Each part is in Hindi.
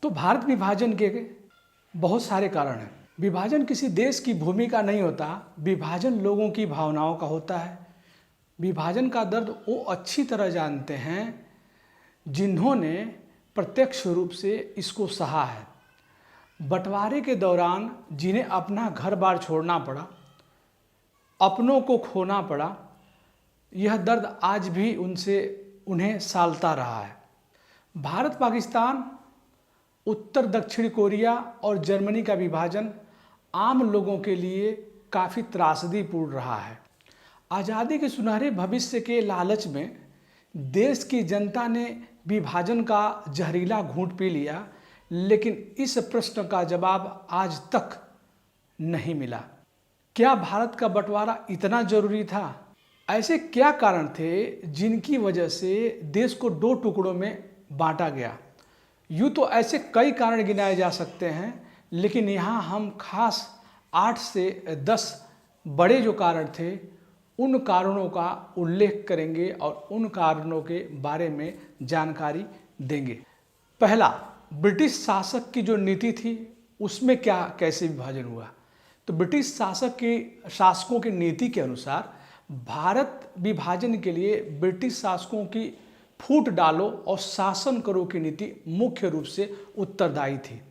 तो भारत विभाजन के बहुत सारे कारण हैं। विभाजन किसी देश की भूमि का नहीं होता, विभाजन लोगों की भावनाओं का होता है। विभाजन का दर्द वो अच्छी तरह जानते हैं जिन्होंने प्रत्यक्ष रूप से इसको सहा है। बंटवारे के दौरान जिन्हें अपना घर बार छोड़ना पड़ा, अपनों को खोना पड़ा, यह दर्द आज भी उन्हें सालता रहा है। भारत पाकिस्तान, उत्तर दक्षिण कोरिया और जर्मनी का विभाजन आम लोगों के लिए काफ़ी त्रासदीपूर्ण रहा है। आज़ादी के सुनहरे भविष्य के लालच में देश की जनता ने विभाजन का जहरीला घूंट पी लिया, लेकिन इस प्रश्न का जवाब आज तक नहीं मिला। क्या भारत का बंटवारा इतना जरूरी था? ऐसे क्या कारण थे जिनकी वजह से देश को दो टुकड़ों में बांटा गया? यूँ तो ऐसे कई कारण गिनाए जा सकते हैं, लेकिन यहाँ हम खास 8 से 10 बड़े जो कारण थे उन कारणों का उल्लेख करेंगे और उन कारणों के बारे में जानकारी देंगे। पहला, ब्रिटिश शासक की जो नीति थी उसमें कैसे विभाजन हुआ। तो ब्रिटिश शासकों की नीति के अनुसार भारत विभाजन के लिए ब्रिटिश शासकों की फूट डालो और शासन करो की नीति मुख्य रूप से उत्तरदायी थी।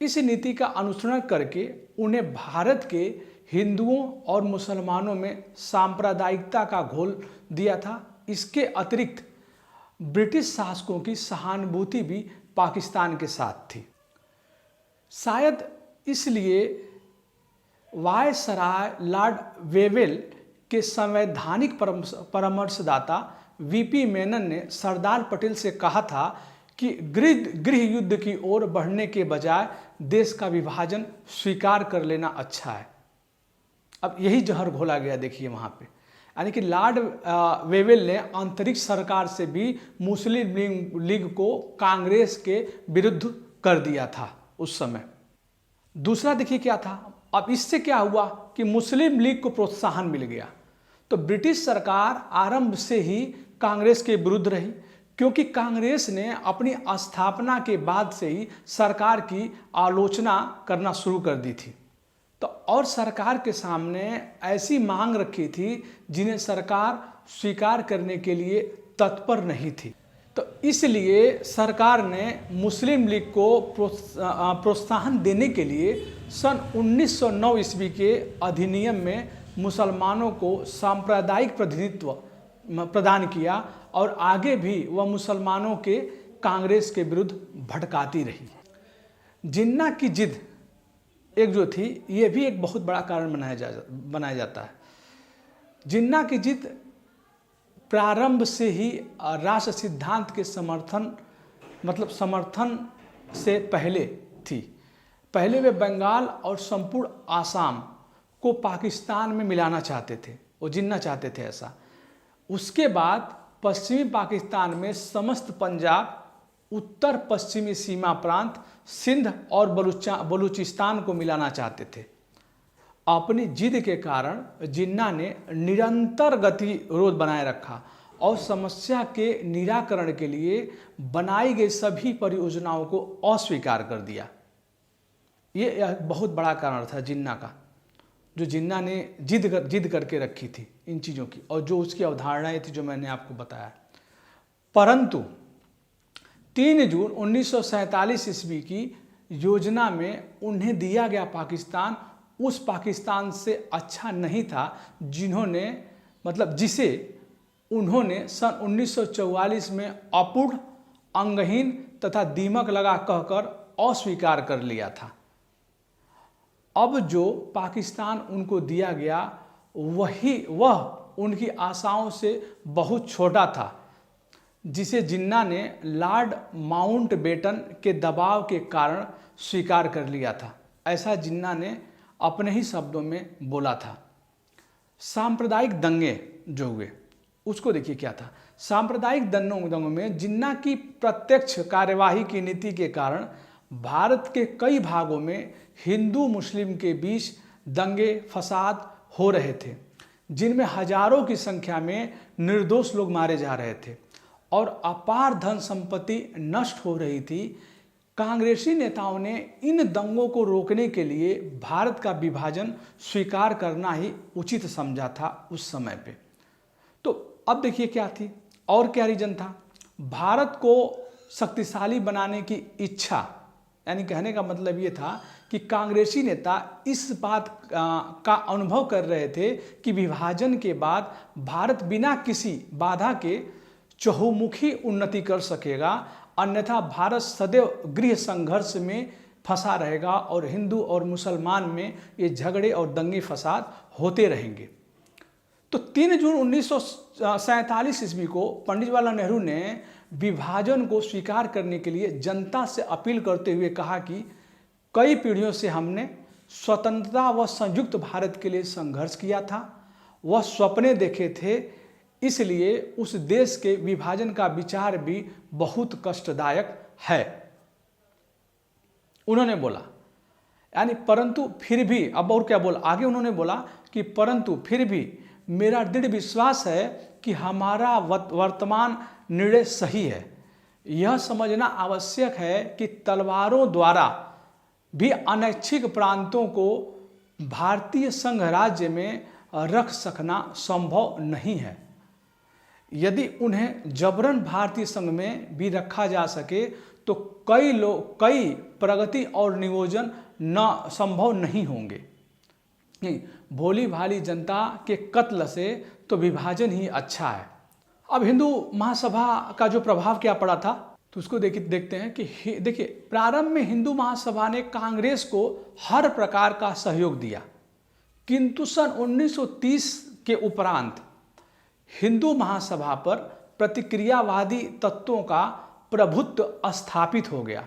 इस नीति का अनुसरण करके उन्हें भारत के हिंदुओं और मुसलमानों में सांप्रदायिकता का घोल दिया था। इसके अतिरिक्त ब्रिटिश शासकों की सहानुभूति भी पाकिस्तान के साथ थी। शायद इसलिए वायसराय लॉर्ड वेवेल के संवैधानिक परामर्शदाता वीपी मेनन ने सरदार पटेल से कहा था कि गृह युद्ध की ओर बढ़ने के बजाय देश का विभाजन स्वीकार कर लेना अच्छा है। अब यही जहर घोला गया, देखिए वहाँ पे, यानी कि लॉर्ड वेवेल ने अंतरिक्ष सरकार से भी मुस्लिम लीग को कांग्रेस के विरुद्ध कर दिया था उस समय। दूसरा देखिए क्या था, अब इससे क्या हुआ कि मुस्लिम लीग को प्रोत्साहन मिल गया। तो ब्रिटिश सरकार आरंभ से ही कांग्रेस के विरुद्ध रही, क्योंकि कांग्रेस ने अपनी स्थापना के बाद से ही सरकार की आलोचना करना शुरू कर दी थी। तो और सरकार के सामने ऐसी मांग रखी थी जिन्हें सरकार स्वीकार करने के लिए तत्पर नहीं थी। तो इसलिए सरकार ने मुस्लिम लीग को प्रोत्साहन देने के लिए सन 1909 ईस्वी के अधिनियम में मुसलमानों को सांप्रदायिक प्रतिनिधित्व प्रदान किया और आगे भी वह मुसलमानों के कांग्रेस के विरुद्ध भड़काती रही। जिन्ना की जिद एक जो थी, ये भी एक बहुत बड़ा कारण बनाया जाता है। जिन्ना की जिद प्रारंभ से ही राष्ट्र सिद्धांत के समर्थन से पहले थी। पहले वे बंगाल और संपूर्ण आसाम को पाकिस्तान में मिलाना चाहते थे, वो जिन्ना चाहते थे ऐसा। उसके बाद पश्चिमी पाकिस्तान में समस्त पंजाब, उत्तर पश्चिमी सीमा प्रांत, सिंध और बलूचिस्तान को मिलाना चाहते थे। अपनी जिद के कारण जिन्ना ने निरंतर गतिरोध बनाए रखा और समस्या के निराकरण के लिए बनाई गई सभी परियोजनाओं को अस्वीकार कर दिया। ये बहुत बड़ा कारण था जिन्ना का, जो जिन्ना ने जिद करके रखी थी इन चीज़ों की, और जो उसकी अवधारणाएं थी जो मैंने आपको बताया। परंतु 3 जून 1947 ईस्वी की योजना में उन्हें दिया गया पाकिस्तान उस पाकिस्तान से अच्छा नहीं था जिसे उन्होंने सन 1944 में अपूर्ण, अंगहीन तथा दीमक लगा कहकर अस्वीकार कर लिया था। अब जो पाकिस्तान उनको दिया गया वह उनकी आशाओं से बहुत छोटा था, जिसे जिन्ना ने लॉर्ड माउंटबेटन के दबाव के कारण स्वीकार कर लिया था। ऐसा जिन्ना ने अपने ही शब्दों में बोला था। सांप्रदायिक दंगे जो हुए उसको देखिए क्या था। सांप्रदायिक दंगों में जिन्ना की प्रत्यक्ष कार्यवाही की नीति के कारण भारत के कई भागों में हिंदू मुस्लिम के बीच दंगे फसाद हो रहे थे, जिनमें हजारों की संख्या में निर्दोष लोग मारे जा रहे थे और अपार धन संपत्ति नष्ट हो रही थी। कांग्रेसी नेताओं ने इन दंगों को रोकने के लिए भारत का विभाजन स्वीकार करना ही उचित समझा था उस समय पे। तो अब देखिए क्या थी और क्या रीजन था। भारत को शक्तिशाली बनाने की इच्छा, यानी कहने का मतलब ये था कि कांग्रेसी नेता इस बात का अनुभव कर रहे थे कि विभाजन के बाद भारत बिना किसी बाधा के चहुमुखी उन्नति कर सकेगा, अन्यथा भारत सदैव गृह संघर्ष में फंसा रहेगा और हिंदू और मुसलमान में ये झगड़े और दंगे फसाद होते रहेंगे। तो 3 जून 1947 ईस्वी को पंडित जवाहरलाल नेहरू ने विभाजन को स्वीकार करने के लिए जनता से अपील करते हुए कहा कि कई पीढ़ियों से हमने स्वतंत्रता व संयुक्त भारत के लिए संघर्ष किया था, वह सपने देखे थे, इसलिए उस देश के विभाजन का विचार भी बहुत कष्टदायक है, उन्होंने बोला। यानी परंतु फिर भी, अब और क्या बोला आगे, उन्होंने बोला कि परंतु फिर भी मेरा दृढ़ विश्वास है कि हमारा वर्तमान निर्णय सही है। यह समझना आवश्यक है कि तलवारों द्वारा भी अनैच्छिक प्रांतों को भारतीय संघ राज्य में रख सकना संभव नहीं है। यदि उन्हें जबरन भारतीय संघ में भी रखा जा सके तो कई प्रगति और नियोजन न संभव नहीं होंगे। भोली भाली जनता के कत्ल से तो विभाजन ही अच्छा है। अब हिंदू महासभा का जो प्रभाव क्या पड़ा था तो उसको देखते हैं कि देखिए, प्रारंभ में हिंदू महासभा ने कांग्रेस को हर प्रकार का सहयोग दिया, किंतु सन 1930 के उपरांत हिंदू महासभा पर प्रतिक्रियावादी तत्वों का प्रभुत्व स्थापित हो गया।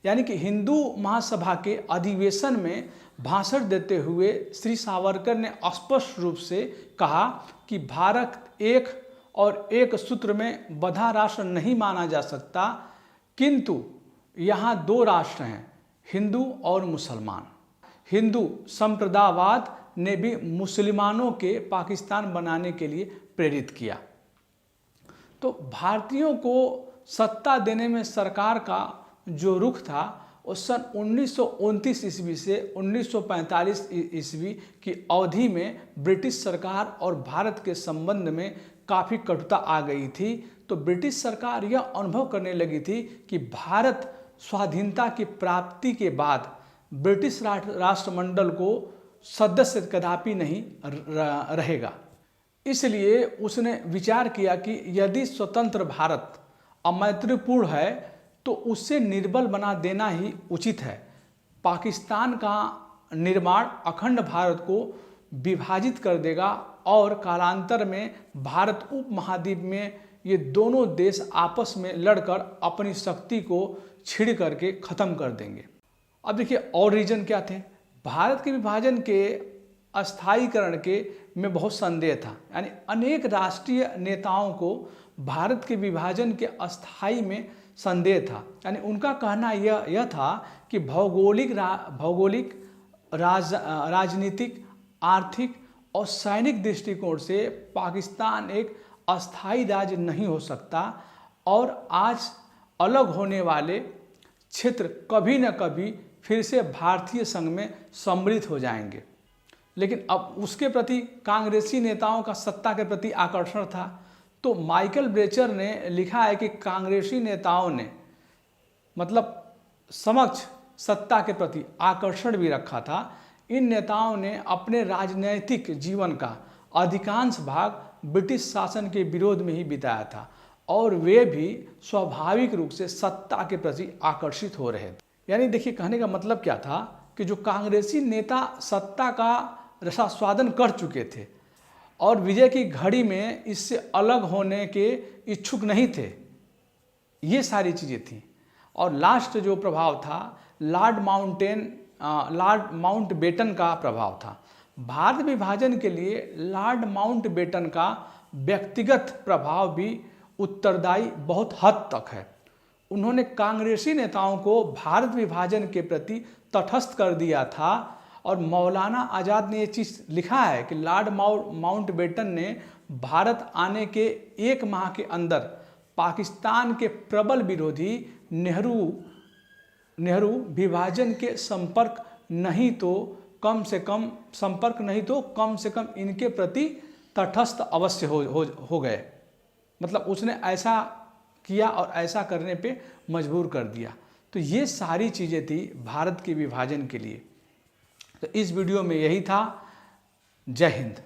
यानी कि हिंदू महासभा के अधिवेशन में भाषण देते हुए श्री सावरकर ने स्पष्ट रूप से कहा कि भारत एक और एक सूत्र में बंधा राष्ट्र नहीं माना जा सकता, किंतु यहाँ 2 राष्ट्र हैं, हिंदू और मुसलमान। हिंदू संप्रदायवाद ने भी मुसलमानों के पाकिस्तान बनाने के लिए प्रेरित किया। तो भारतीयों को सत्ता देने में सरकार का जो रुख था वो सन 1929 ईस्वी से 1945 ईस्वी की अवधि में ब्रिटिश सरकार और भारत के संबंध में काफ़ी कटुता आ गई थी। तो ब्रिटिश सरकार यह अनुभव करने लगी थी कि भारत स्वाधीनता की प्राप्ति के बाद ब्रिटिश राष्ट्रमंडल को सदस्य कदापि नहीं रहेगा। इसलिए उसने विचार किया कि यदि स्वतंत्र भारत अमैत्रीपूर्ण है तो उससे निर्बल बना देना ही उचित है। पाकिस्तान का निर्माण अखंड भारत को विभाजित कर देगा और कालांतर में भारत उपमहाद्वीप में ये दोनों देश आपस में लड़कर अपनी शक्ति को छिड़ करके ख़त्म कर देंगे। अब देखिए और रीजन क्या थे। भारत के विभाजन के अस्थायीकरण के में बहुत संदेह था। यानी अनेक राष्ट्रीय नेताओं को भारत के विभाजन के अस्थायी में संदेह था। यानी उनका कहना यह था कि भौगोलिक राजनीतिक, आर्थिक और सैनिक दृष्टिकोण से पाकिस्तान एक अस्थायी राज्य नहीं हो सकता और आज अलग होने वाले क्षेत्र कभी न कभी फिर से भारतीय संघ में सम्मिलित हो जाएंगे। लेकिन अब उसके प्रति कांग्रेसी नेताओं का सत्ता के प्रति आकर्षण था। तो माइकल ब्रेचर ने लिखा है कि कांग्रेसी नेताओं ने समक्ष सत्ता के प्रति आकर्षण भी रखा था। इन नेताओं ने अपने राजनैतिक जीवन का अधिकांश भाग ब्रिटिश शासन के विरोध में ही बिताया था और वे भी स्वाभाविक रूप से सत्ता के प्रति आकर्षित हो रहे थे। यानी देखिए, कहने का मतलब क्या था कि जो कांग्रेसी नेता सत्ता का रसास्वादन कर चुके थे और विजय की घड़ी में इससे अलग होने के इच्छुक नहीं थे, ये सारी चीज़ें थीं। और लास्ट जो प्रभाव था लॉर्ड माउंटबेटन का प्रभाव था। भारत विभाजन के लिए लॉर्ड माउंटबेटन का व्यक्तिगत प्रभाव भी उत्तरदायी बहुत हद तक है। उन्होंने कांग्रेसी नेताओं को भारत विभाजन के प्रति तटस्थ कर दिया था और मौलाना आज़ाद ने ये चीज़ लिखा है कि लॉर्ड माउंटबेटन ने भारत आने के 1 माह के अंदर पाकिस्तान के प्रबल विरोधी नेहरू नेहरू विभाजन के संपर्क नहीं तो कम से कम इनके प्रति तटस्थ अवश्य हो गए। मतलब उसने ऐसा किया और ऐसा करने पे मजबूर कर दिया। तो ये सारी चीज़ें थी भारत के विभाजन के लिए। तो इस वीडियो में यही था। जय हिंद।